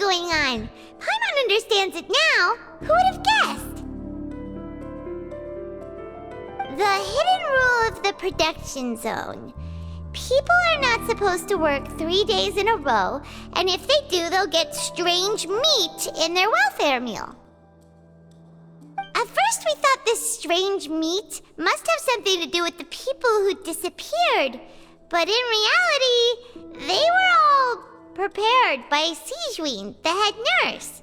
going on. Paimon understands it now. Who would have guessed? The hidden rule of the production zone. People are not supposed to work 3 days in a row, and if they do, they'll get strange meat in their welfare meal. At first, we thought this strange meat must have something to do with the people who disappeared, but in reality, they were all prepared by Sijuin, the head nurse.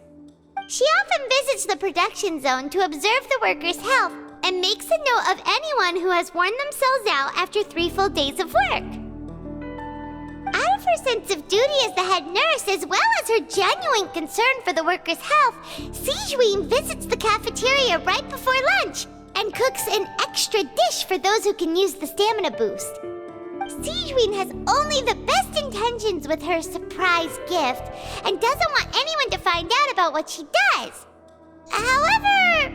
She often visits the production zone to observe the workers' health and makes a note of anyone who has worn themselves out after 3 full days of work. Out of her sense of duty as the head nurse, as well as her genuine concern for the workers' health, Sijuin visits the cafeteria right before lunch and cooks an extra dish for those who can use the stamina boost. Sijuin has only the best intentions with her surprise gift and doesn't want anyone to find out about what she does. However,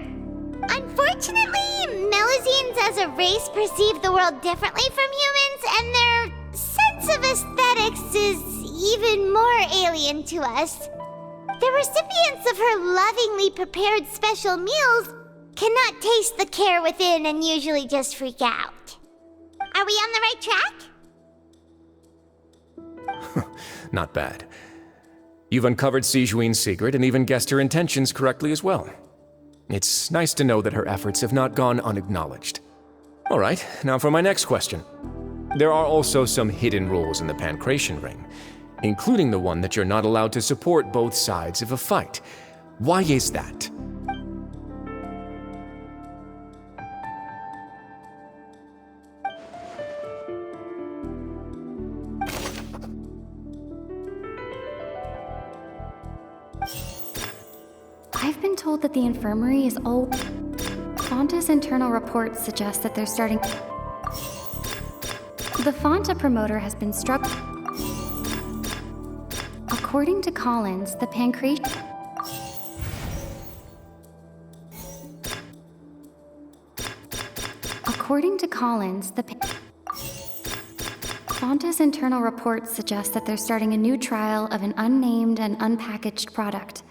unfortunately, Melusines as a race perceive the world differently from humans, and their sense of aesthetics is even more alien to us. The recipients of her lovingly prepared special meals cannot taste the care within and usually just freak out. Are we on the right track? Not bad. You've uncovered Sijuin's secret and even guessed her intentions correctly as well. It's nice to know that her efforts have not gone unacknowledged. All right, now for my next question. There are also some hidden rules in the Pancration Ring, including the one that you're not allowed to support both sides of a fight. Why is that? I've been told that the infirmary is old. Fonta's internal reports suggest that they're starting... The Fonta promoter has been struck. According to Collins, the pancreas... According to Collins, Fonta's internal reports suggest that they're starting a new trial of an unnamed and unpackaged product.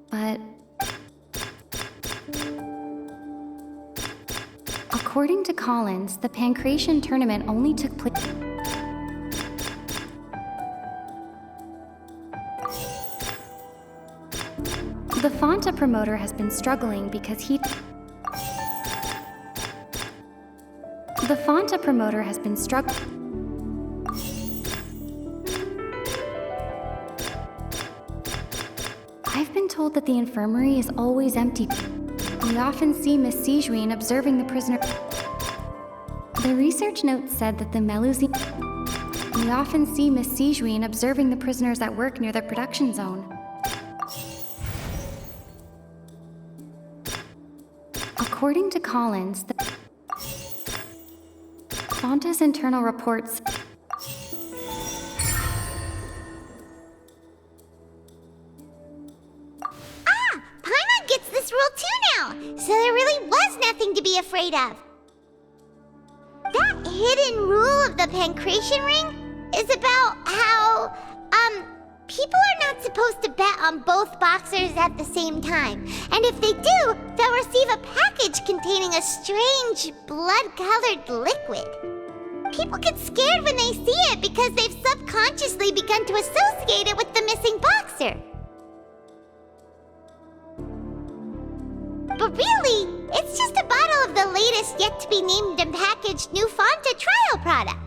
But... According to Collins, the Pancration tournament only took place... The Fonta promoter has been struggling because The Fonta promoter has been struggling... I've been told that the infirmary is always empty. We often see Miss Sijuin observing the prisoner. The research notes said that the Melusine... We often see Miss Sijuin observing the prisoners at work near the production zone. According to Collins, Fonta's internal reports... Paimon gets this rule too now, so there really was nothing to be afraid of. That hidden rule of the Pancration Ring is about how, people are not supposed to bet on both boxers at the same time. And if they do, they'll receive a package containing a strange, blood-colored liquid. People get scared when they see it because they've subconsciously begun to associate it with the missing boxer. But really, it's just a bottle of the latest yet-to-be-named and packaged new Fonta trial product.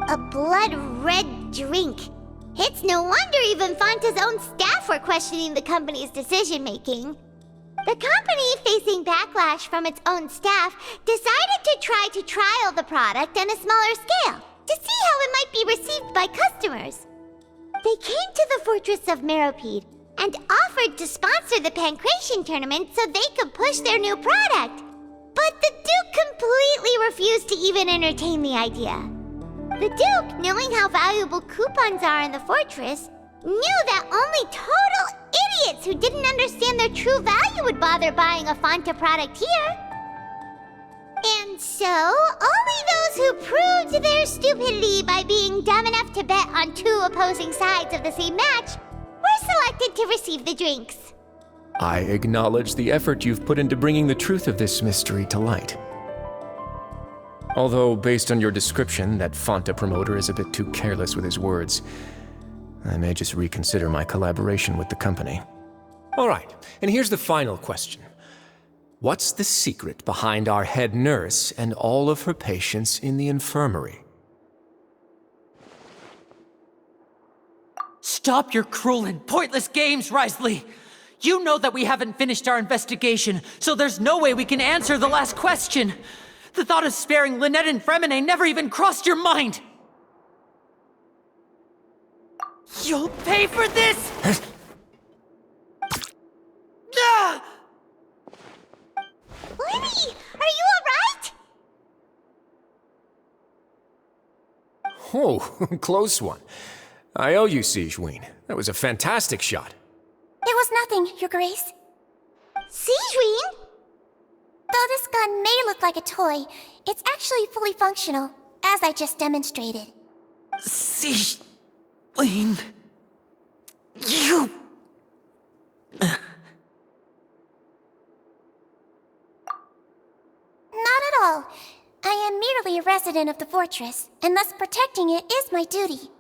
A blood-red drink. It's no wonder even Fonta's own staff were questioning the company's decision-making. The company, facing backlash from its own staff, decided to try to trial the product on a smaller scale to see how it might be received by customers. They came to the fortress of Meropide and offered to sponsor the Pancration tournament so they could push their new product. But the Duke completely refused to even entertain the idea. The Duke, knowing how valuable coupons are in the fortress, knew that only total idiots who didn't understand their true value would bother buying a Fonta product here. And so, only those who proved their stupidity by being dumb enough to bet on two opposing sides of the same match selected to receive the drinks. I acknowledge the effort you've put into bringing the truth of this mystery to light. Although, based on your description, that Fonta promoter is a bit too careless with his words, I may just reconsider my collaboration with the company. All right, and here's the final question. What's the secret behind our head nurse and all of her patients in the infirmary? Stop your cruel and pointless games, Risley! You know that we haven't finished our investigation, so there's no way we can answer the last question! The thought of sparing Lynette and Fremine never even crossed your mind! You'll pay for this! Ah! Lenny, are you alright? Oh, close one. I owe you, Sigewinne. That was a fantastic shot. It was nothing, Your Grace. Sigewinne? Though this gun may look like a toy, it's actually fully functional, as I just demonstrated. Sigewinne... You... Not at all. I am merely a resident of the fortress, and thus protecting it is my duty.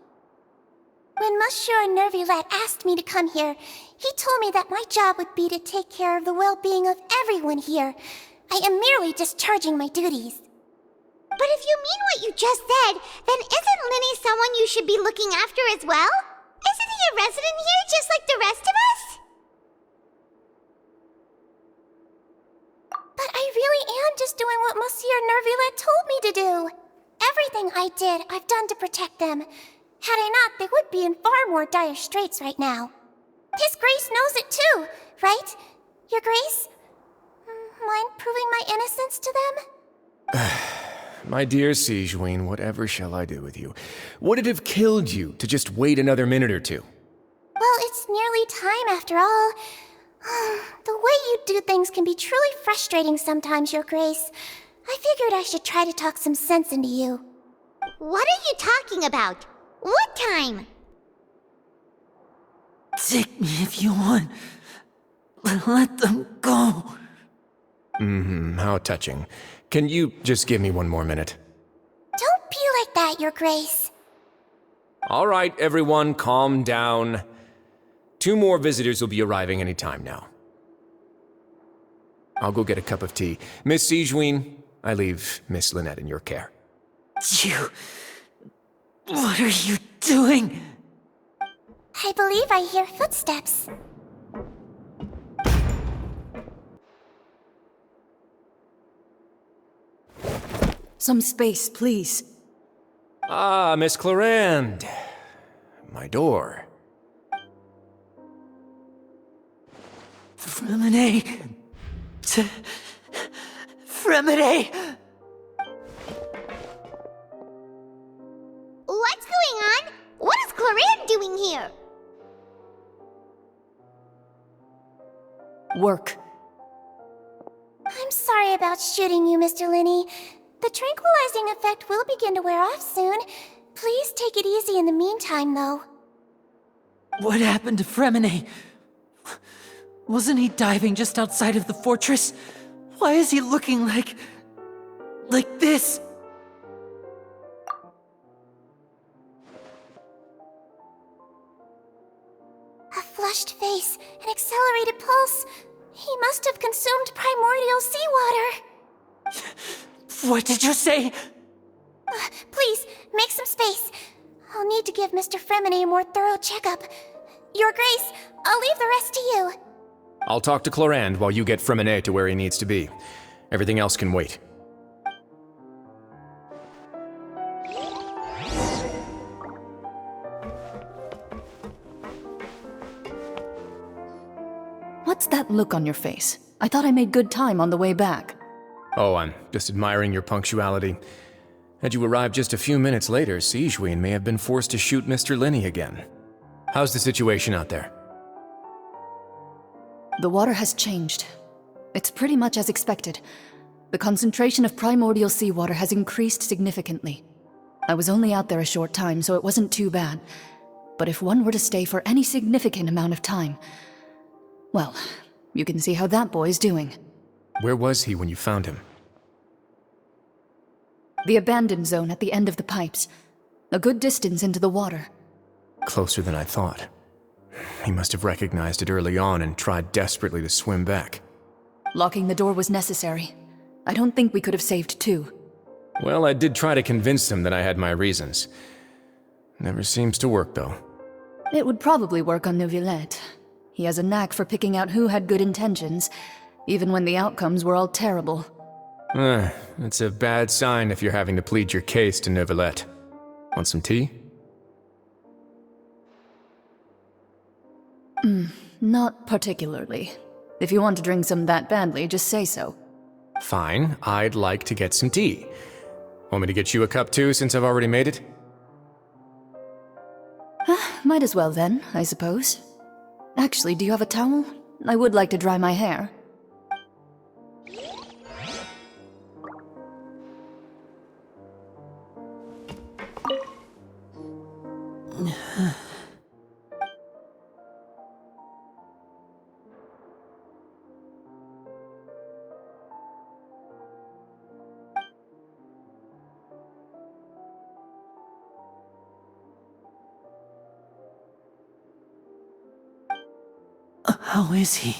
When Monsieur Nervillette asked me to come here, he told me that my job would be to take care of the well-being of everyone here. I am merely discharging my duties. But if you mean what you just said, then isn't Linny someone you should be looking after as well? Isn't he a resident here just like the rest of us? But I really am just doing what Monsieur Nervillette told me to do. Everything I did, I've done to protect them. Had I not, they would be in far more dire straits right now. His Grace knows it too, right? Your Grace? Mind proving my innocence to them? My dear Sigewinne, whatever shall I do with you? Would it have killed you to just wait another minute or two? Well, it's nearly time after all. The way you do things can be truly frustrating sometimes, Your Grace. I figured I should try to talk some sense into you. What are you talking about? What time? Take me if you want. But let them go. How touching. Can you just give me one more minute? Don't be like that, Your Grace. All right, everyone, calm down. 2 more visitors will be arriving any time now. I'll go get a cup of tea. Miss Sigewinne, I leave Miss Lynette in your care. You... What are you doing? I believe I hear footsteps. Some space, please. Ah, Miss Clarande. My door. Fremine... Fremine... What's going on? What is Clarande doing here? Work. I'm sorry about shooting you, Mr. Linney. The tranquilizing effect will begin to wear off soon. Please take it easy in the meantime, though. What happened to Fremine? Wasn't he diving just outside of the fortress? Why is he looking like this? A flushed face, an accelerated pulse. He must have consumed primordial seawater. What did you say? Please, make some space. I'll need to give Mr. Fremine a more thorough checkup. Your Grace, I'll leave the rest to you. I'll talk to Clarande while you get Fremine to where he needs to be. Everything else can wait. What's that look on your face? I thought I made good time on the way back. Oh, I'm just admiring your punctuality. Had you arrived just a few minutes later, Sigewinne may have been forced to shoot Mr. Linney again. How's the situation out there? The water has changed. It's pretty much as expected. The concentration of primordial seawater has increased significantly. I was only out there a short time, so it wasn't too bad. But if one were to stay for any significant amount of time, well, you can see how that boy's doing. Where was he when you found him? The abandoned zone at the end of the pipes. A good distance into the water. Closer than I thought. He must have recognized it early on and tried desperately to swim back. Locking the door was necessary. I don't think we could have saved two. Well, I did try to convince him that I had my reasons. Never seems to work, though. It would probably work on Neuvillette. He has a knack for picking out who had good intentions, even when the outcomes were all terrible. It's a bad sign if you're having to plead your case to Neuvillette. Want some tea? Not particularly. If you want to drink some that badly, just say so. Fine, I'd like to get some tea. Want me to get you a cup too, since I've already made it? Might as well then, I suppose. Actually, do you have a towel? I would like to dry my hair. How is he?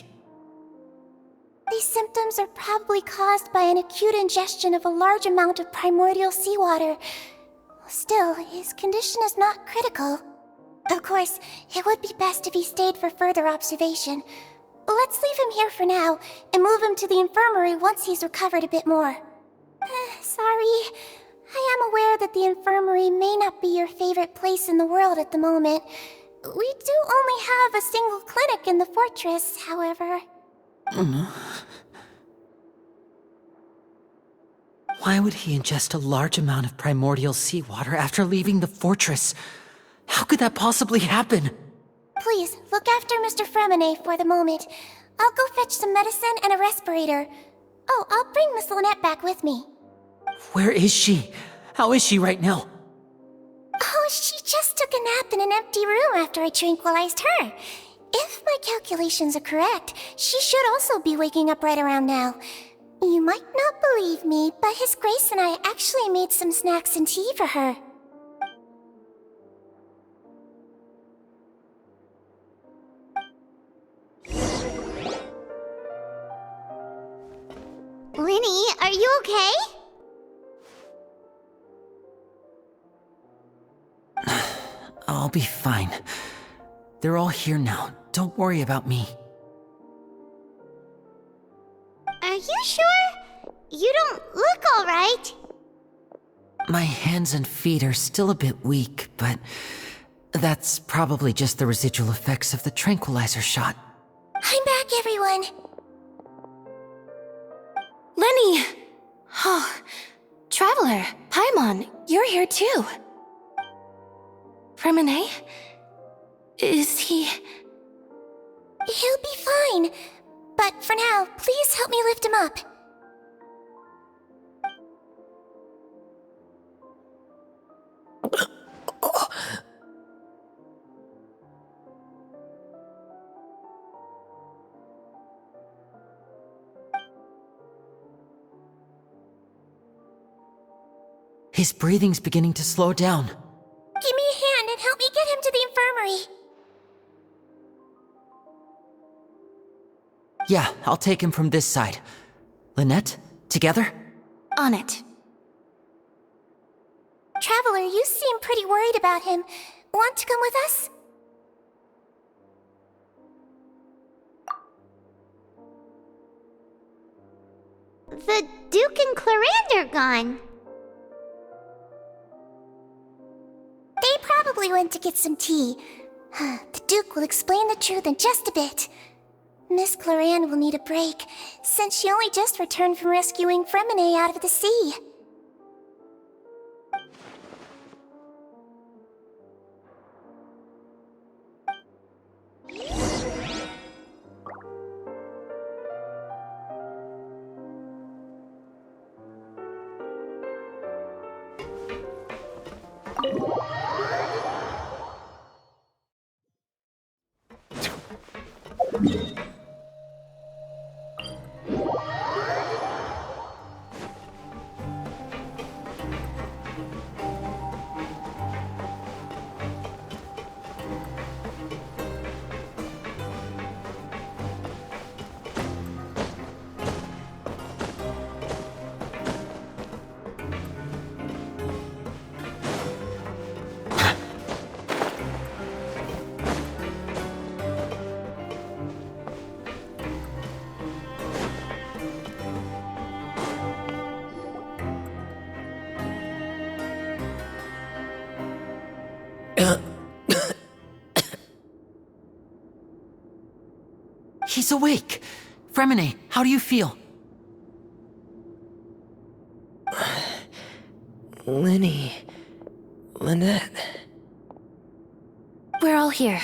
These symptoms are probably caused by an acute ingestion of a large amount of primordial seawater. Still, his condition is not critical. Of course, it would be best if he stayed for further observation. Let's leave him here for now, and move him to the infirmary once he's recovered a bit more. Sorry. I am aware that the infirmary may not be your favorite place in the world at the moment. We do only have a single clinic in the fortress, however. Why would he ingest a large amount of primordial seawater after leaving the fortress? How could that possibly happen? Please, look after Mr. Fremine for the moment. I'll go fetch some medicine and a respirator. Oh, I'll bring Miss Lynette back with me. Where is she? How is she right now? Oh, she just took a nap in an empty room after I tranquilized her. If my calculations are correct, she should also be waking up right around now. You might not believe me, but His Grace and I actually made some snacks and tea for her. Linny, are you okay? I'll be fine. They're all here now. Don't worry about me. Are you sure? You don't look alright. My hands and feet are still a bit weak, but that's probably just the residual effects of the tranquilizer shot. I'm back, everyone. Lenny! Oh, Traveler, Paimon, you're here too. Fremine? Is he... He'll be fine. But for now, please help me lift him up. His breathing's beginning to slow down. Give me a hand and help me get him to the infirmary. Yeah, I'll take him from this side. Lynette, together? on it? Traveler, you seem pretty worried about him. Want to come with us? The Duke and Clarande are gone. They probably went to get some tea. The Duke will explain the truth in just a bit. Miss Clarande will need a break, since she only just returned from rescuing Fremine out of the sea. He's awake. Fremine, how do you feel? Lenny. Lynette. We're all here.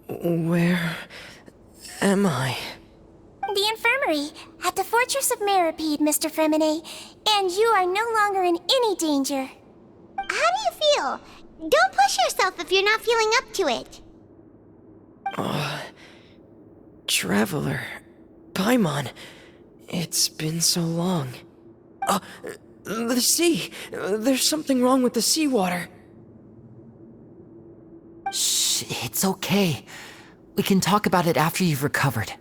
Where am I? The infirmary, at the Fortress of Meripede, Mr. Fremine, and you are no longer in any danger. How do you feel? Don't push yourself if you're not feeling up to it. Traveler. Paimon. It's been so long. The sea. There's something wrong with the seawater. Shh, it's okay. We can talk about it after you've recovered.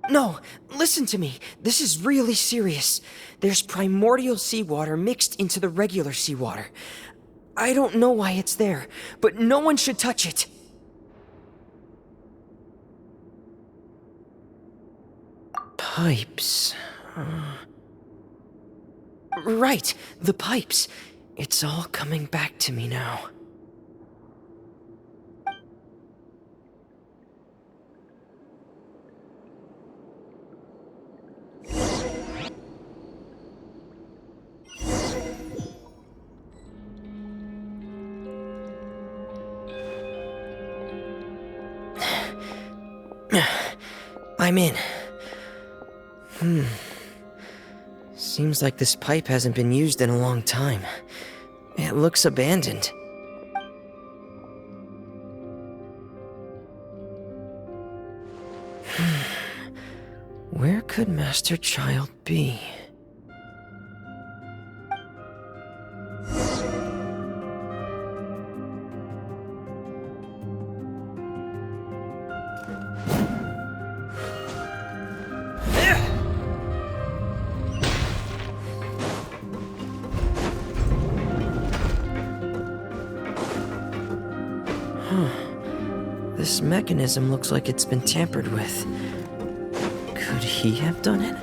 No, listen to me. This is really serious. There's primordial seawater mixed into the regular seawater. I don't know why it's there, but no one should touch it. Pipes. Right, the pipes. It's all coming back to me now. I'm in. Seems like this pipe hasn't been used in a long time. It looks abandoned. Where could Master Child be? This mechanism looks like it's been tampered with. Could he have done it?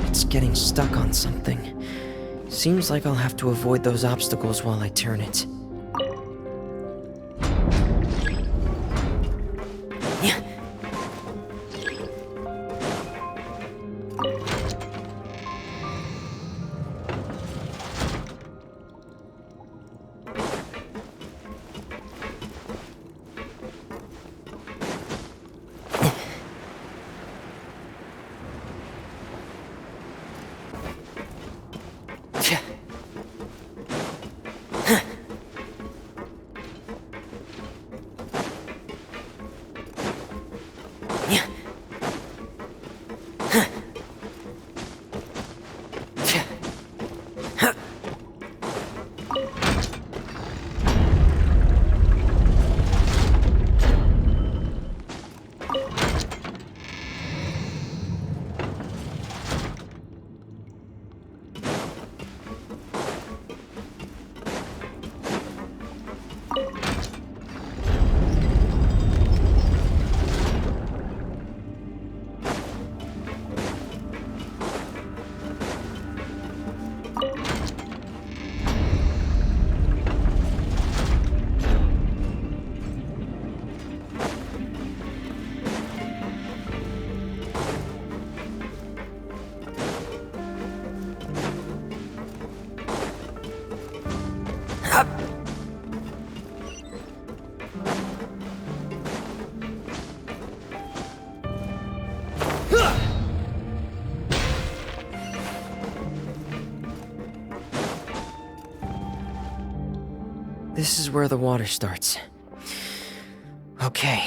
It's getting stuck on something. Seems like I'll have to avoid those obstacles while I turn it. This is where the water starts. Okay.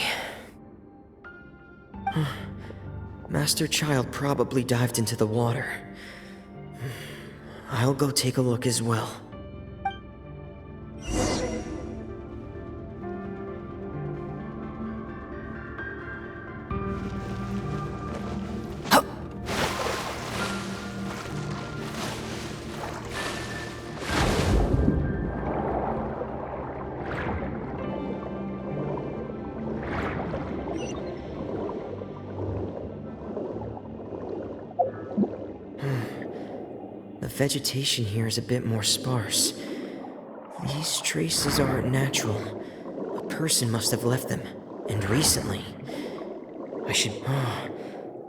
Master Child probably dived into the water. I'll go take a look as well. The vegetation here is a bit more sparse. These traces aren't natural. A person must have left them, and recently. I should...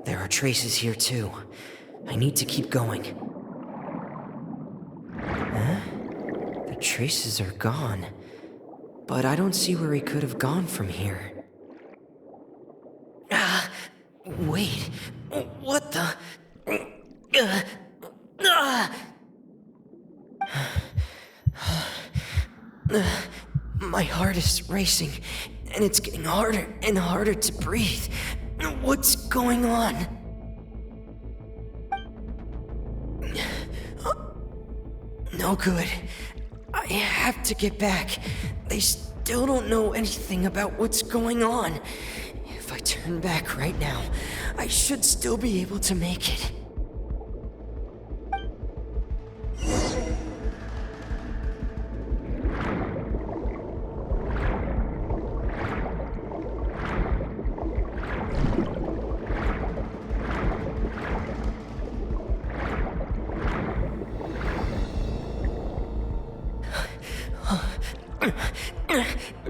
there are traces here too. I need to keep going. Huh? The traces are gone. But I don't see where he could have gone from here. Wait. What the... My heart is racing, and it's getting harder and harder to breathe. What's going on? No good. I have to get back. They still don't know anything about what's going on. If I turn back right now, I should still be able to make it.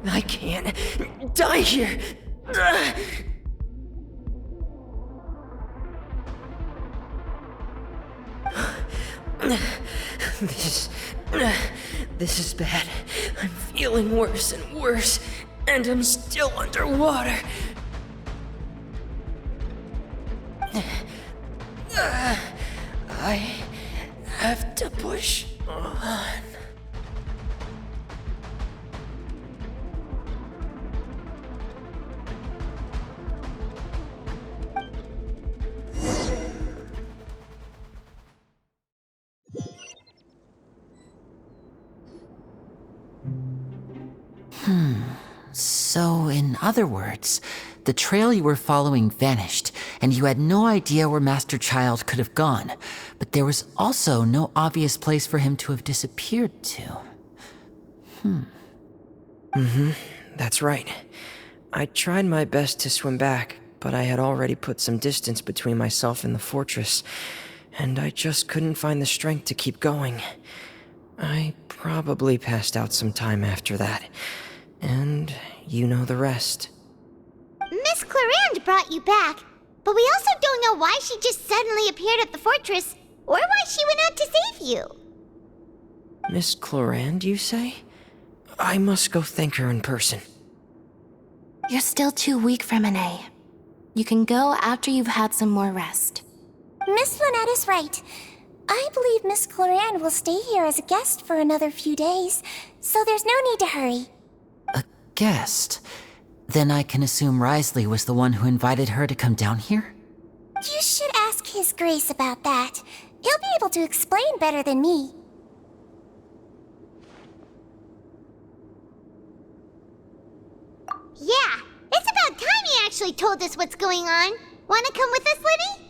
I can't die here. This is bad. I'm feeling worse and worse, and I'm still underwater. I have to push on. So, in other words, the trail you were following vanished, and you had no idea where Master Child could have gone, but there was also no obvious place for him to have disappeared to. That's right. I tried my best to swim back, but I had already put some distance between myself and the fortress, and I just couldn't find the strength to keep going. I probably passed out some time after that. And you know the rest. Miss Clarande brought you back, but we also don't know why she just suddenly appeared at the fortress, or why she went out to save you. Miss Clarande, you say? I must go thank her in person. You're still too weak, Fremine. You can go after you've had some more rest. Miss Lynette is right. I believe Miss Clarande will stay here as a guest for another few days, so there's no need to hurry. A guest? Then I can assume Wriothesley was the one who invited her to come down here? You should ask His Grace about that. He'll be able to explain better than me. Yeah, it's about time he actually told us what's going on. Wanna come with us, Lenny?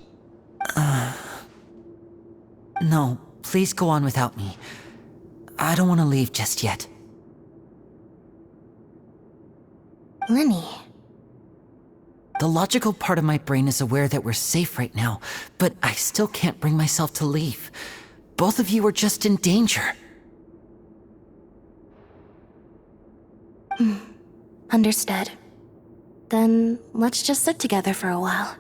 No, please go on without me. I don't want to leave just yet. Lenny. The logical part of my brain is aware that we're safe right now, but I still can't bring myself to leave. Both of you are just in danger. Understood. Then let's just sit together for a while.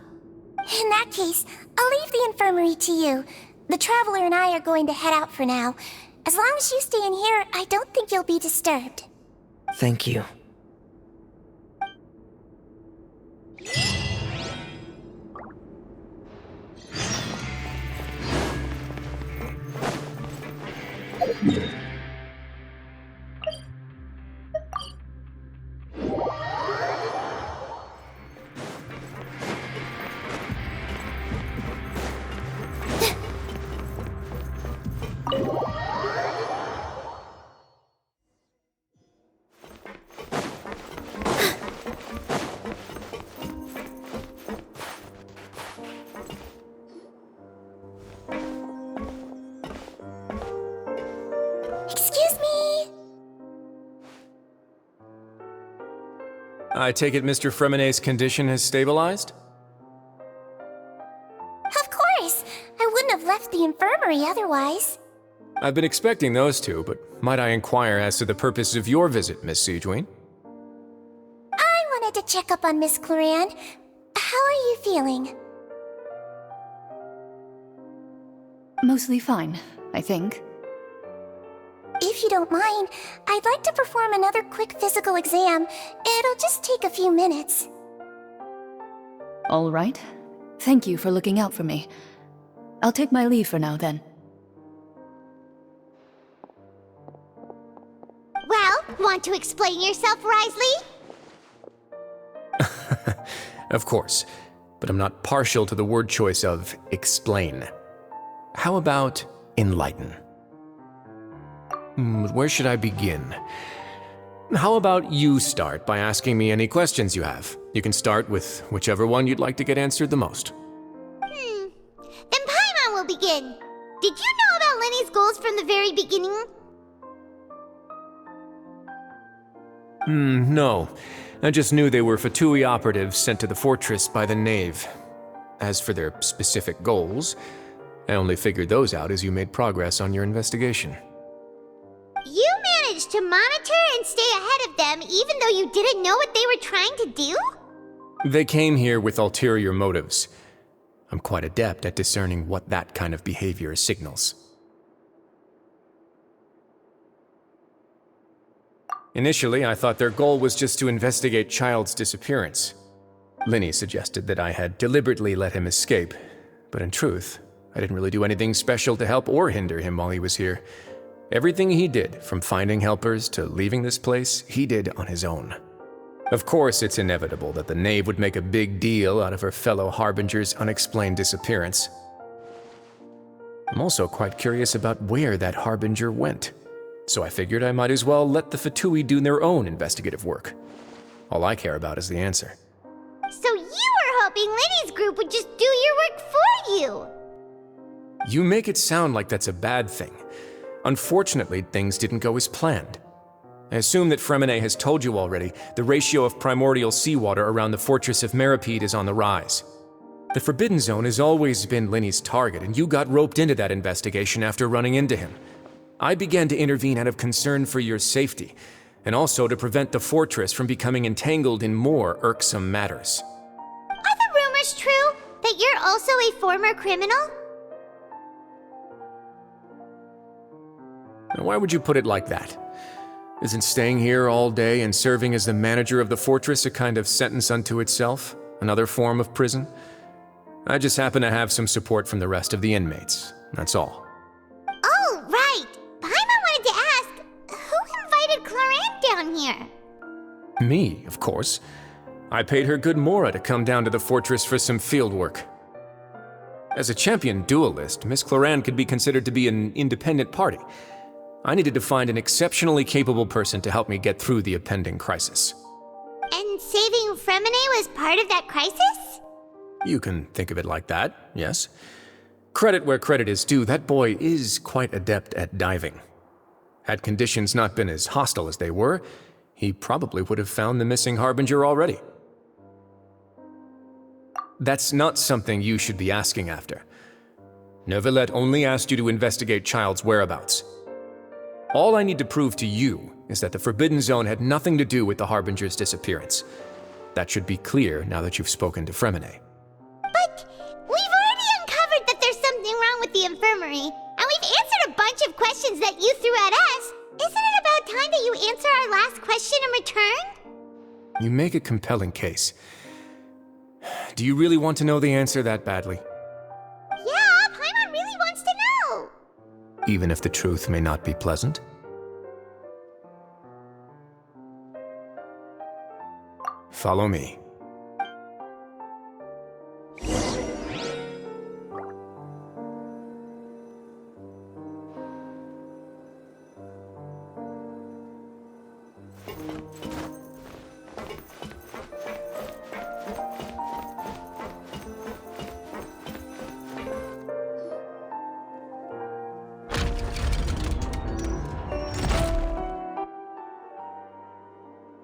In that case, I'll leave the infirmary to you. The Traveler and I are going to head out for now. As long as you stay in here, I don't think you'll be disturbed. Thank you. I take it Mr. Fremenay's condition has stabilized? Of course! I wouldn't have left the infirmary otherwise. I've been expecting those two, but might I inquire as to the purpose of your visit, Miss Sejuine? I wanted to check up on Miss Cloran. How are you feeling? Mostly fine, I think. If you don't mind, I'd like to perform another quick physical exam. It'll just take a few minutes. All right. Thank you for looking out for me. I'll take my leave for now, then. Well, want to explain yourself, Risley? Of course, but I'm not partial to the word choice of explain. How about enlighten? Where should I begin? How about you start by asking me any questions you have? You can start with whichever one you'd like to get answered the most. Then Paimon will begin. Did you know about Lenny's goals from the very beginning? No. I just knew they were Fatui operatives sent to the fortress by the Knave. As for their specific goals, I only figured those out as you made progress on your investigation. You managed to monitor and stay ahead of them even though you didn't know what they were trying to do? They came here with ulterior motives. I'm quite adept at discerning what that kind of behavior signals. Initially, I thought their goal was just to investigate Child's disappearance. Linny suggested that I had deliberately let him escape, but in truth, I didn't really do anything special to help or hinder him while he was here. Everything he did, from finding helpers to leaving this place, he did on his own. Of course, it's inevitable that the Knave would make a big deal out of her fellow Harbinger's unexplained disappearance. I'm also quite curious about where that Harbinger went, so I figured I might as well let the Fatui do their own investigative work. All I care about is the answer. So you were hoping Lenny's group would just do your work for you! You make it sound like that's a bad thing. Unfortunately, things didn't go as planned. I assume that Fremenay has told you already, the ratio of primordial seawater around the fortress of Meripede is on the rise. The Forbidden Zone has always been Linny's target, and you got roped into that investigation after running into him. I began to intervene out of concern for your safety, and also to prevent the fortress from becoming entangled in more irksome matters. Are the rumors true that you're also a former criminal? Now, why would you put it like that? Isn't staying here all day and serving as the manager of the fortress a kind of sentence unto itself? Another form of prison? I just happen to have some support from the rest of the inmates, that's all. Oh, right! Paimon wanted to ask, who invited Cloran down here? Me, of course. I paid her good mora to come down to the fortress for some field work. As a champion duelist, Miss Cloran could be considered to be an independent party. I needed to find an exceptionally capable person to help me get through the impending crisis. And saving Fremenay was part of that crisis? You can think of it like that, yes. Credit where credit is due, that boy is quite adept at diving. Had conditions not been as hostile as they were, he probably would have found the missing Harbinger already. That's not something you should be asking after. Neuvillette only asked you to investigate Child's whereabouts. All I need to prove to you is that the Forbidden Zone had nothing to do with the Harbinger's disappearance. That should be clear now that you've spoken to Fremenay. But we've already uncovered that there's something wrong with the infirmary, and we've answered a bunch of questions that you threw at us. Isn't it about time that you answer our last question in return? You make a compelling case. Do you really want to know the answer that badly? Yeah, Paimon really wants to know. Even if the truth may not be pleasant? Follow me.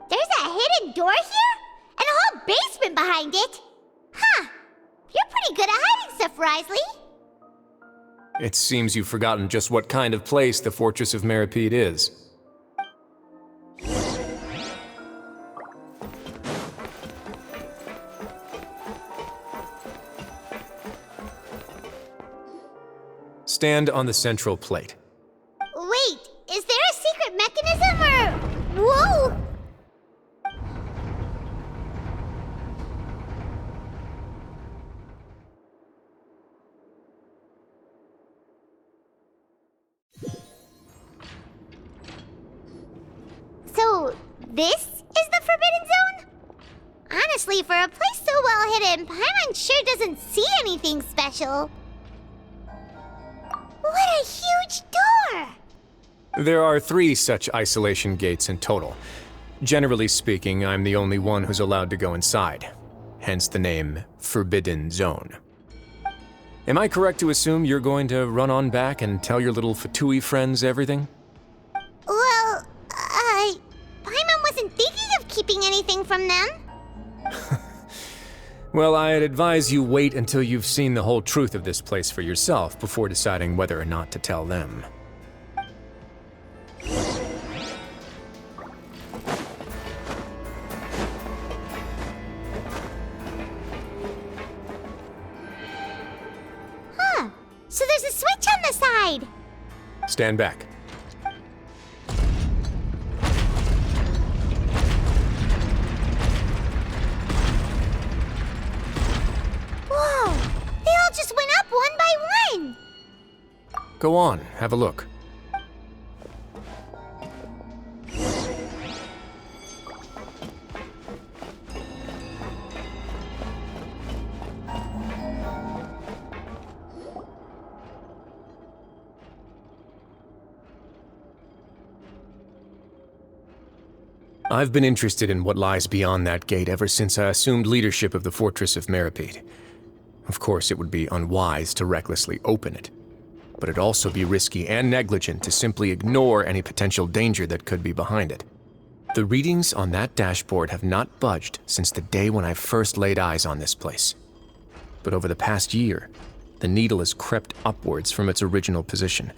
There's a hidden door here? basement behind it. Huh. You're pretty good at hiding stuff, Risley. It seems you've forgotten just what kind of place the Fortress of Meripede is. Stand on the central plate. Wait, is there a secret mechanism or... Whoa! So, this is the Forbidden Zone? Honestly, for a place so well hidden, Paimon sure doesn't see anything special. What a huge door! There are 3 such isolation gates in total. Generally speaking, I'm the only one who's allowed to go inside. Hence the name Forbidden Zone. Am I correct to assume you're going to run on back and tell your little Fatui friends everything? Well, Paimon wasn't thinking of keeping anything from them. Well, I'd advise you wait until you've seen the whole truth of this place for yourself before deciding whether or not to tell them. Huh. So there's a switch on the side. Stand back. Whoa! They all just went up one by one! Go on, have a look. I've been interested in what lies beyond that gate ever since I assumed leadership of the Fortress of Meripede. Of course, it would be unwise to recklessly open it, but it'd also be risky and negligent to simply ignore any potential danger that could be behind it. The readings on that dashboard have not budged since the day when I first laid eyes on this place. But over the past year, the needle has crept upwards from its original position,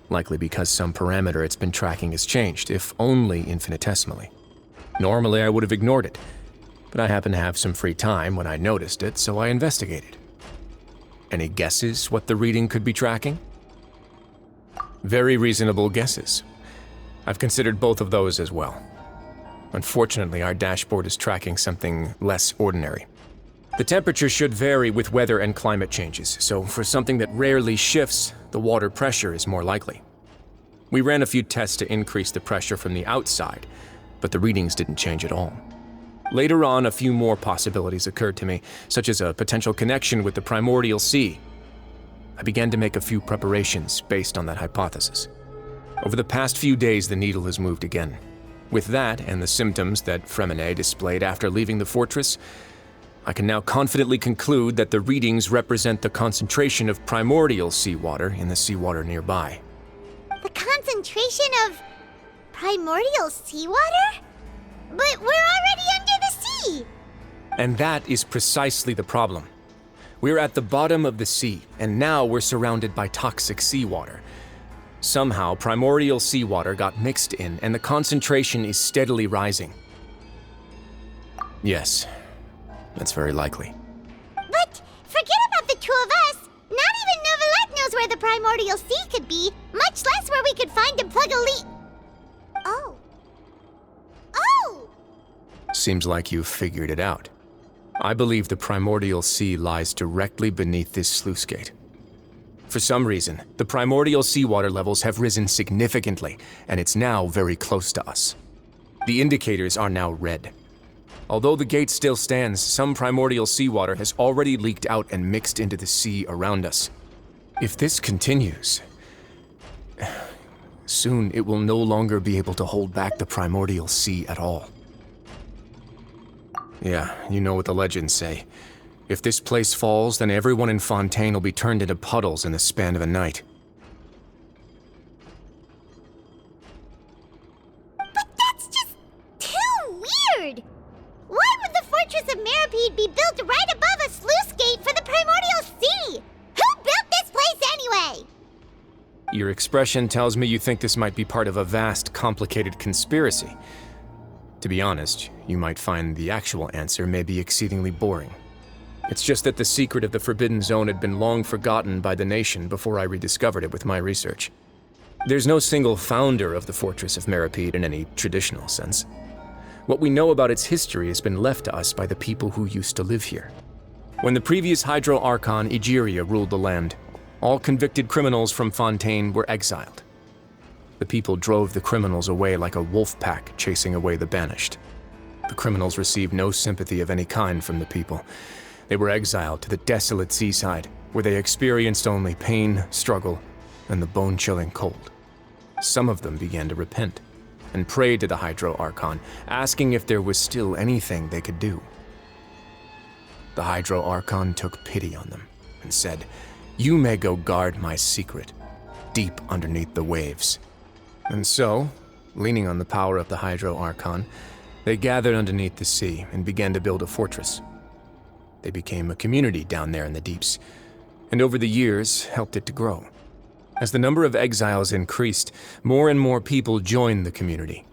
likely because some parameter it's been tracking has changed, if only infinitesimally. Normally, I would have ignored it, but I happened to have some free time when I noticed it, so I investigated. Any guesses what the reading could be tracking? Very reasonable guesses. I've considered both of those as well. Unfortunately, our dashboard is tracking something less ordinary. The temperature should vary with weather and climate changes, so for something that rarely shifts, the water pressure is more likely. We ran a few tests to increase the pressure from the outside, but the readings didn't change at all. Later on, a few more possibilities occurred to me, such as a potential connection with the primordial sea. I began to make a few preparations based on that hypothesis. Over the past few days, the needle has moved again. With that and the symptoms that Fremine displayed after leaving the fortress, I can now confidently conclude that the readings represent the concentration of primordial seawater in the seawater nearby. The concentration of primordial seawater? But we're already under the sea! And that is precisely the problem. We're at the bottom of the sea, and now we're surrounded by toxic seawater. Somehow, primordial seawater got mixed in, and the concentration is steadily rising. Yes, that's very likely. But forget about the two of us! Not even Novelette knows where the primordial sea could be, much less where we could find and plug a leak. Oh. Oh! Seems like you've figured it out. I believe the primordial sea lies directly beneath this sluice gate. For some reason, the primordial seawater levels have risen significantly, and it's now very close to us. The indicators are now red. Although the gate still stands, some primordial seawater has already leaked out and mixed into the sea around us. If this continues, soon it will no longer be able to hold back the primordial sea at all. Yeah, you know what the legends say. If this place falls, then everyone in Fontaine will be turned into puddles in the span of a night. But that's just too weird! Why would the fortress Fortress of Meripede be built right above a sluice gate for the Primordial Sea? Who built this place anyway? Your expression tells me you think this might be part of a vast, complicated conspiracy. To be honest, you might find the actual answer may be exceedingly boring. It's just that the secret of the Forbidden Zone had been long forgotten by the nation before I rediscovered it with my research. There's no single founder of the Fortress of Meripede in any traditional sense. What we know about its history has been left to us by the people who used to live here. When the previous Hydro Archon Egeria ruled the land, all convicted criminals from Fontaine were exiled. The people drove the criminals away like a wolf pack chasing away the banished. The criminals received no sympathy of any kind from the people. They were exiled to the desolate seaside, where they experienced only pain, struggle, and the bone-chilling cold. Some of them began to repent and prayed to the Hydro Archon, asking if there was still anything they could do. The Hydro Archon took pity on them and said, "You may go guard my secret, deep underneath the waves." And so, leaning on the power of the Hydro Archon, they gathered underneath the sea and began to build a fortress. They became a community down there in the deeps, and over the years helped it to grow. As the number of exiles increased, more and more people joined the community.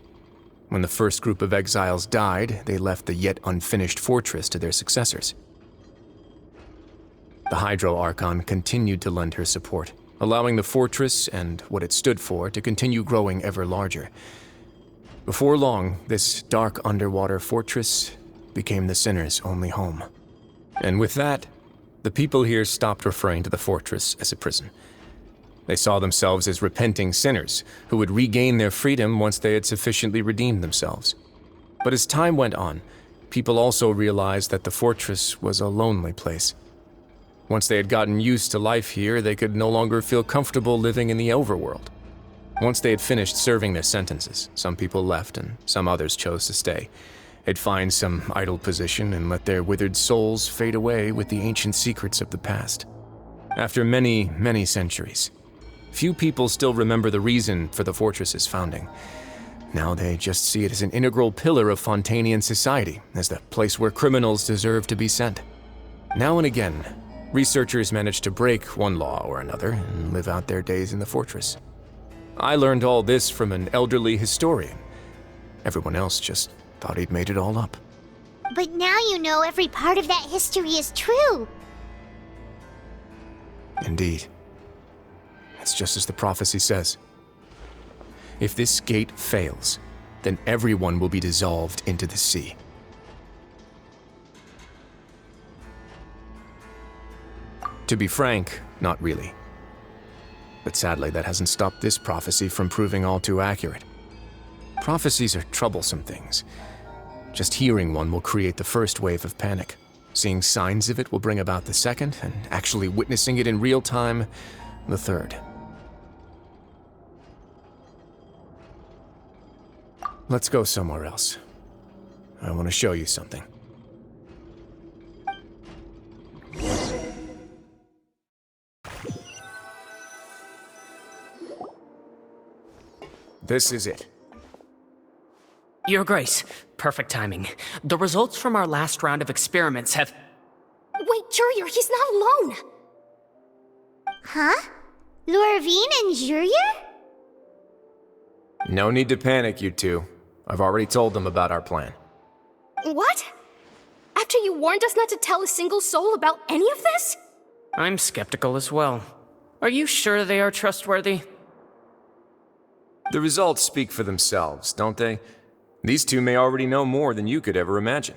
When the first group of exiles died, they left the yet unfinished fortress to their successors. The Hydro Archon continued to lend her support, allowing the fortress and what it stood for to continue growing ever larger. Before long, this dark underwater fortress became the sinner's only home. And with that, the people here stopped referring to the fortress as a prison. They saw themselves as repenting sinners who would regain their freedom once they had sufficiently redeemed themselves. But as time went on, people also realized that the fortress was a lonely place. Once they had gotten used to life here, they could no longer feel comfortable living in the overworld. Once they had finished serving their sentences, some people left and some others chose to stay. They'd find some idle position and let their withered souls fade away with the ancient secrets of the past. After many, many centuries, few people still remember the reason for the fortress's founding. Now they just see it as an integral pillar of Fontainian society, as the place where criminals deserve to be sent. Now and again, researchers manage to break one law or another and live out their days in the fortress. I learned all this from an elderly historian. Everyone else just thought he'd made it all up. But now you know every part of that history is true. Indeed. It's just as the prophecy says. If this gate fails, then everyone will be dissolved into the sea. To be frank, not really. But sadly, that hasn't stopped this prophecy from proving all too accurate. Prophecies are troublesome things. Just hearing one will create the first wave of panic. Seeing signs of it will bring about the second, and actually witnessing it in real time, the third. Let's go somewhere else. I want to show you something. This is it. Your Grace, perfect timing. The results from our last round of experiments have... Wait, Jurier, he's not alone! Huh? Lorvine and Jurier? No need to panic, you two. I've already told them about our plan. What? After you warned us not to tell a single soul about any of this? I'm skeptical as well. Are you sure they are trustworthy? The results speak for themselves, don't they? These two may already know more than you could ever imagine.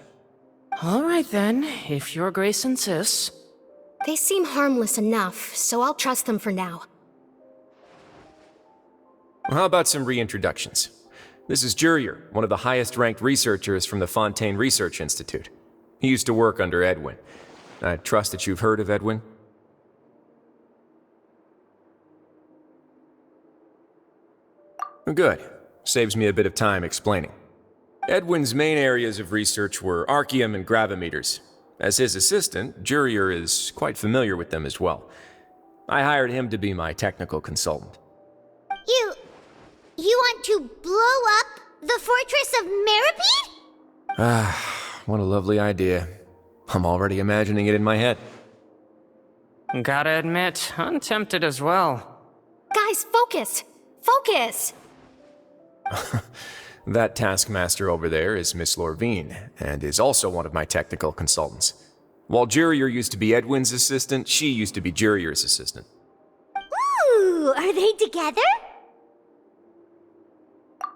All right then, if Your Grace insists. They seem harmless enough, so I'll trust them for now. How about some reintroductions? This is Jurier, one of the highest-ranked researchers from the Fontaine Research Institute. He used to work under Edwin. I trust that you've heard of Edwin? Good. Saves me a bit of time explaining. Edwin's main areas of research were archaeum and gravimeters. As his assistant, Jurier is quite familiar with them as well. I hired him to be my technical consultant. You want to blow up the Fortress of Meripede? what a lovely idea. I'm already imagining it in my head. Gotta admit, I'm tempted as well. Guys, focus! Focus! That taskmaster over there is Miss Lorvine, and is also one of my technical consultants. While Jurier used to be Edwin's assistant, she used to be Jurier's assistant. Ooh, are they together?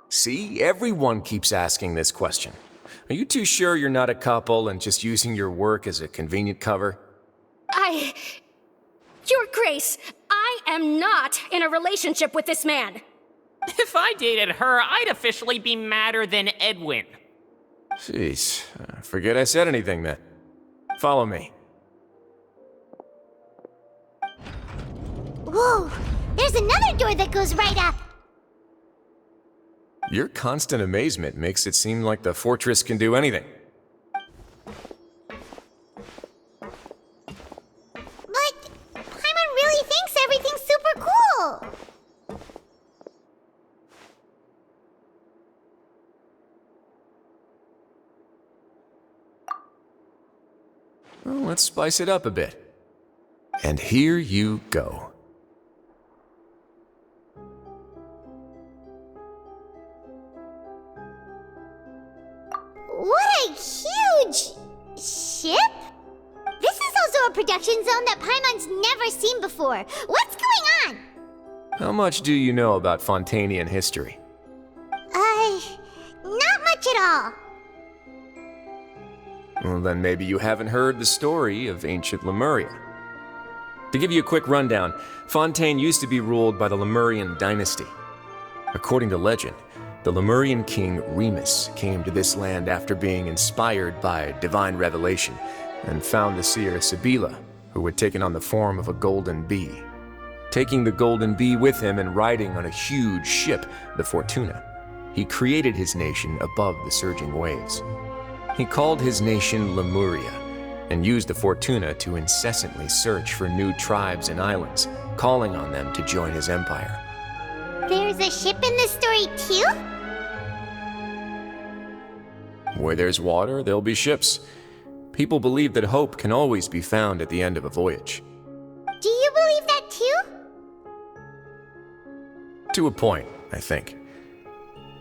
See, everyone keeps asking this question. Are you too sure you're not a couple and just using your work as a convenient cover? Your Grace, I am not in a relationship with this man. If I dated her, I'd officially be madder than Edwin. Jeez, forget I said anything then. Follow me. Whoa, there's another door that goes right up. Your constant amazement makes it seem like the fortress can do anything. But Paimon really thinks everything's super cool. Well, let's spice it up a bit. And here you go. What a huge ship! This is also a production zone that Paimon's never seen before. What's going on? How much do you know about Fontainian history? Not much at all. Well, then maybe you haven't heard the story of ancient Lemuria. To give you a quick rundown, Fontaine used to be ruled by the Lemurian dynasty. According to legend, the Lemurian king Remus came to this land after being inspired by divine revelation and found the seer Sibila, who had taken on the form of a golden bee. Taking the golden bee with him and riding on a huge ship, the Fortuna, he created his nation above the surging waves. He called his nation Lemuria and used the Fortuna to incessantly search for new tribes and islands, calling on them to join his empire. There's a ship in this story too? Where there's water, there'll be ships. People believe that hope can always be found at the end of a voyage. Do you believe that too? To a point, I think.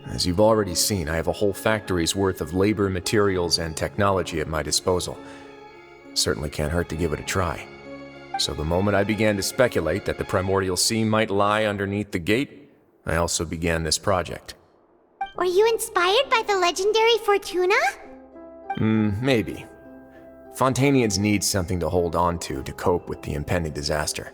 As you've already seen, I have a whole factory's worth of labor, materials, and technology at my disposal. Certainly can't hurt to give it a try. So the moment I began to speculate that the primordial sea might lie underneath the gate, I also began this project. Were you inspired by the legendary Fortuna? Maybe. Fontainians need something to hold on to cope with the impending disaster.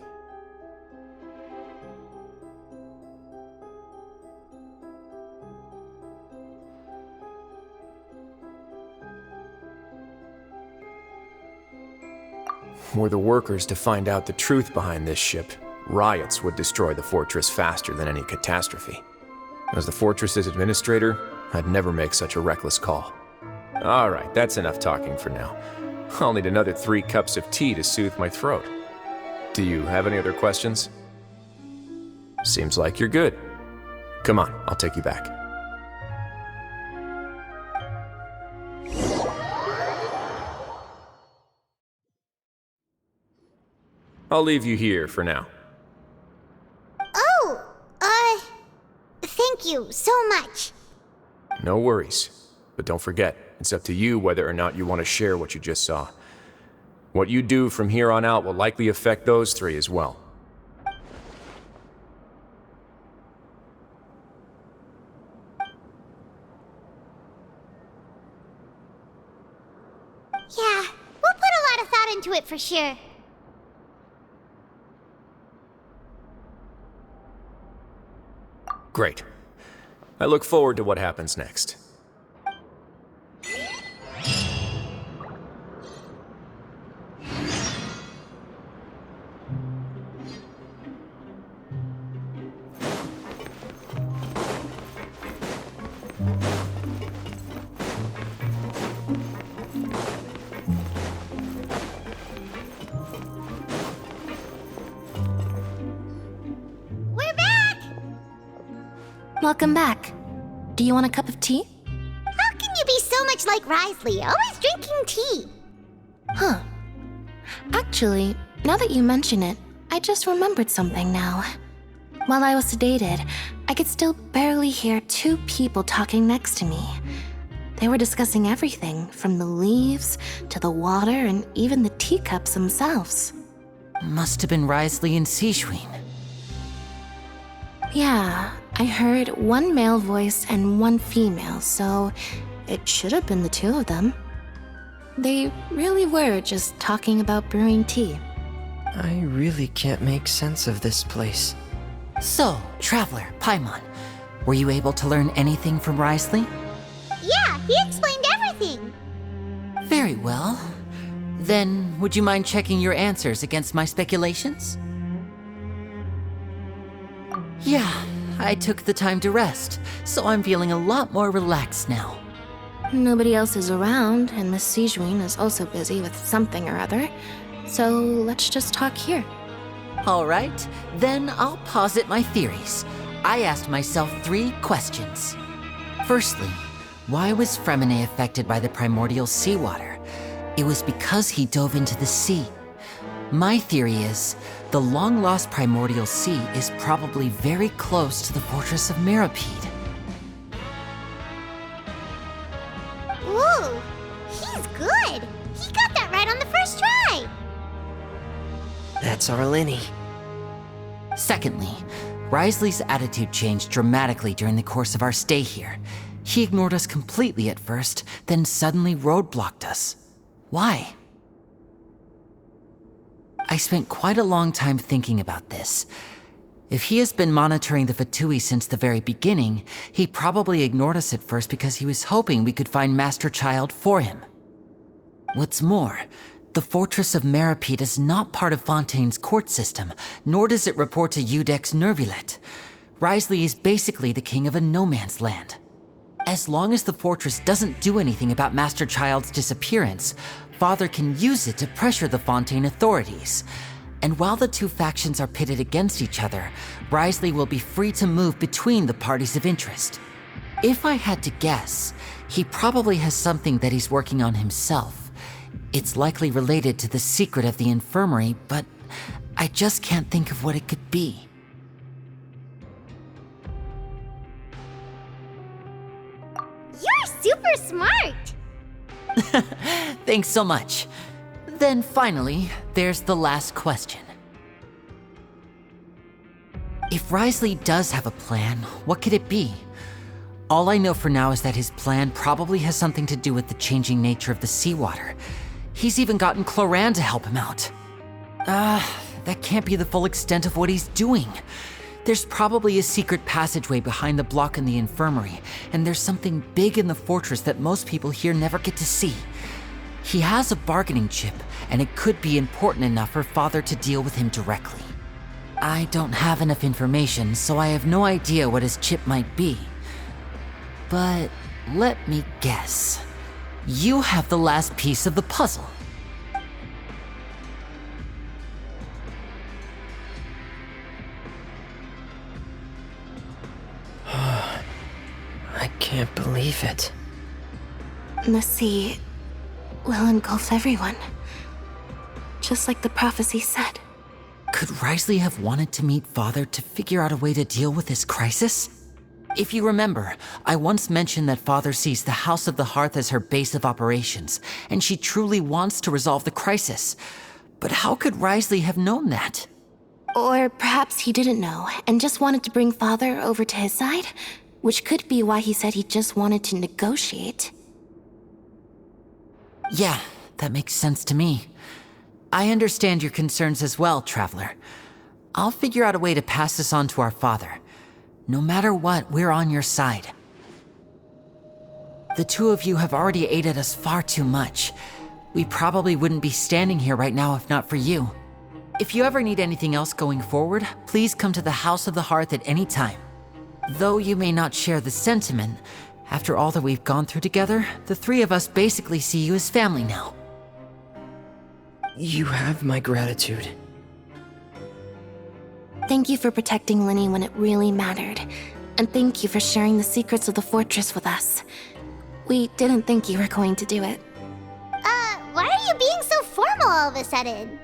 Were the workers to find out the truth behind this ship, riots would destroy the fortress faster than any catastrophe. As the fortress's administrator, I'd never make such a reckless call. Alright, that's enough talking for now. I'll need another 3 cups of tea to soothe my throat. Do you have any other questions? Seems like you're good. Come on, I'll take you back. I'll leave you here for now. Oh, thank you so much. No worries. But don't forget, it's up to you whether or not you want to share what you just saw. What you do from here on out will likely affect those 3 as well. Yeah, we'll put a lot of thought into it for sure. Great. I look forward to what happens next. We're back! Welcome back. Do you want a cup of tea? How can you be so so much like Risley, always drinking tea. Huh. Actually, now that you mention it, I just remembered something now. While I was sedated, I could still barely hear two people talking next to me. They were discussing everything, from the leaves to the water and even the teacups themselves. Must have been Risley and Sijwin. Yeah, I heard one male voice and one female, so it should have been the two of them. They really were just talking about brewing tea. I really can't make sense of this place. So, Traveler, Paimon, were you able to learn anything from Risley? Yeah, he explained everything. Very well. Then, would you mind checking your answers against my speculations? Yeah, I took the time to rest, so I'm feeling a lot more relaxed now. Nobody else is around, and Miss Sijwin is also busy with something or other, so let's just talk here. All right, then I'll posit my theories. I asked myself 3 questions. Firstly, why was Fremine affected by the primordial seawater? It was because he dove into the sea. My theory is, the long-lost primordial sea is probably very close to the fortress of Mirapede. Ooh, he's good. He got that right on the first try. That's our Linny. Secondly, Risley's attitude changed dramatically during the course of our stay here. He ignored us completely at first, then suddenly roadblocked us. Why? I spent quite a long time thinking about this. If he has been monitoring the Fatui since the very beginning, he probably ignored us at first because he was hoping we could find Master Child for him. What's more, the Fortress of Mirapede is not part of Fontaine's court system, nor does it report to Udex Nervulet. Risley is basically the king of a no-man's land. As long as the fortress doesn't do anything about Master Child's disappearance, Father can use it to pressure the Fontaine authorities. And while the two factions are pitted against each other, Risley will be free to move between the parties of interest. If I had to guess, he probably has something that he's working on himself. It's likely related to the secret of the infirmary, but I just can't think of what it could be. You're super smart. Thanks so much. Then finally, there's the last question. If Risley does have a plan, what could it be? All I know for now is that his plan probably has something to do with the changing nature of the seawater. He's even gotten Cloran to help him out. That can't be the full extent of what he's doing. There's probably a secret passageway behind the block in the infirmary, and there's something big in the fortress that most people here never get to see. He has a bargaining chip, and it could be important enough for Father to deal with him directly. I don't have enough information, so I have no idea what his chip might be. But let me guess. You have the last piece of the puzzle. I can't believe it. The sea will engulf everyone, just like the prophecy said. Could Risley have wanted to meet Father to figure out a way to deal with this crisis? If you remember, I once mentioned that Father sees the House of the Hearth as her base of operations, and she truly wants to resolve the crisis. But how could Risley have known that? Or perhaps he didn't know and just wanted to bring Father over to his side, which could be why he said he just wanted to negotiate. Yeah, that makes sense to me. I understand your concerns as well, Traveler. I'll figure out a way to pass this on to our father. No matter what, we're on your side. The two of you have already aided us far too much. We probably wouldn't be standing here right now if not for you. If you ever need anything else going forward, please come to the House of the Hearth at any time. Though you may not share the sentiment, after all that we've gone through together, the three of us basically see you as family now. You have my gratitude. Thank you for protecting Linny when it really mattered. And thank you for sharing the secrets of the fortress with us. We didn't think you were going to do it. Why are you being so formal all of a sudden?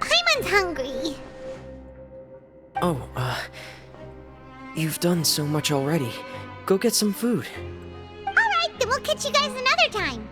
Paimon's hungry. Oh, you've done so much already. Go get some food. Alright, then we'll catch you guys another time.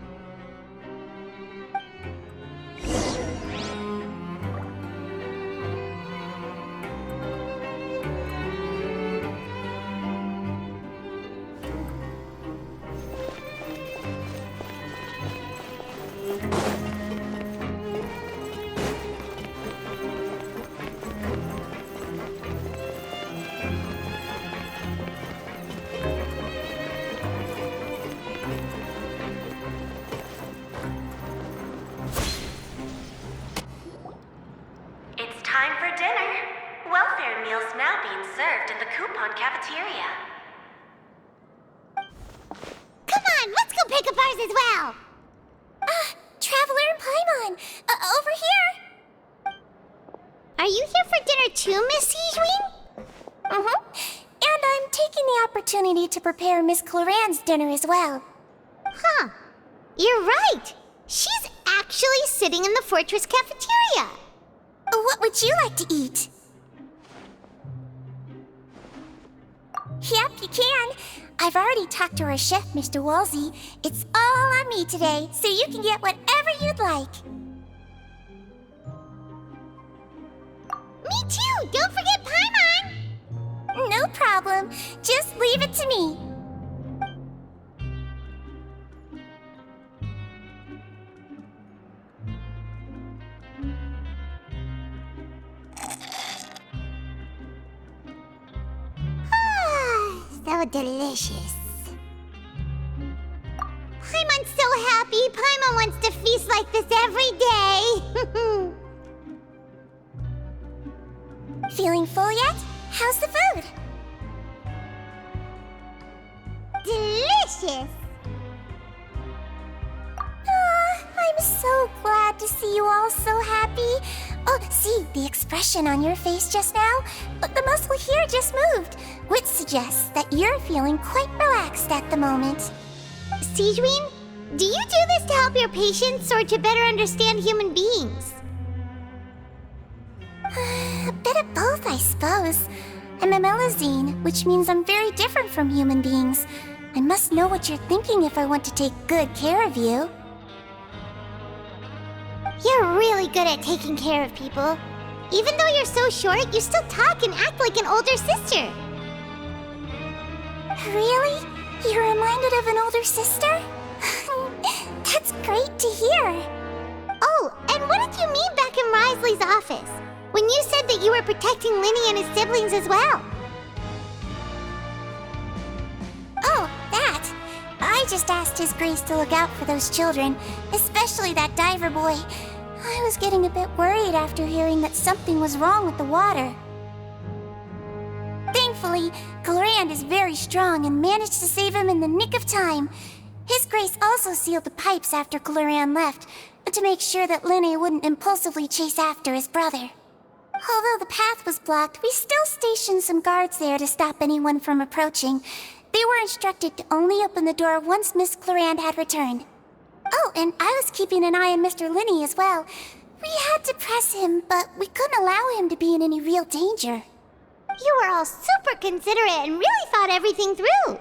It's time for dinner. Welfare meals now being served in the coupon cafeteria. Come on, let's go pick up ours as well. Traveler and Paimon, over here. Are you here for dinner too, Miss Sijween? And I'm taking the opportunity to prepare Miss Cloran's dinner as well. Huh. You're right. She's actually sitting in the fortress cafeteria. What would you like to eat? Yep, you can. I've already talked to our chef, Mr. Wolsey. It's all on me today, so you can get whatever you'd like. Me too! Don't forget Paimon! No problem. Just leave it to me. So delicious. Paimon's so happy. Paimon wants to feast like this every day. Feeling full yet? How's the food? Delicious. I'm so glad to see you all so happy. Oh, see the expression on your face just now? But the muscle here just moved, which suggests that you're feeling quite relaxed at the moment. Sijween, do you do this to help your patients or to better understand human beings? A bit of both, I suppose. I'm a Melazine, which means I'm very different from human beings. I must know what you're thinking if I want to take good care of you. You're really good at taking care of people. Even though you're so short, you still talk and act like an older sister. Really? You're reminded of an older sister? That's great to hear. Oh, and what did you mean back in Risley's office? When you said that you were protecting Linny and his siblings as well. Oh, that. I just asked His Grace to look out for those children, especially that diver boy. I was getting a bit worried after hearing that something was wrong with the water. Thankfully, Clorand is very strong and managed to save him in the nick of time. His Grace also sealed the pipes after Clorand left, to make sure that Linny wouldn't impulsively chase after his brother. Although the path was blocked, we still stationed some guards there to stop anyone from approaching. They were instructed to only open the door once Miss Clorand had returned. Oh, and I was keeping an eye on Mr. Linny as well. We had to press him, but we couldn't allow him to be in any real danger. You were all super considerate and really thought everything through.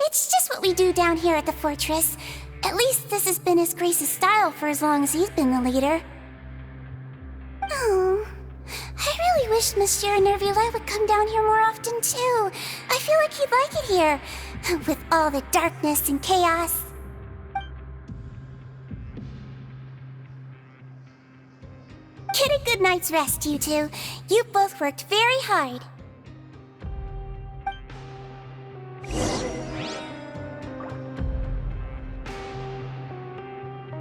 It's just what we do down here at the fortress. At least this has been His Grace's style for as long as he's been the leader. Oh, I really wish Monsieur Nerviolet would come down here more often too. I feel like he'd like it here, with all the darkness and chaos. Get a good night's rest, you two. You both worked very hard.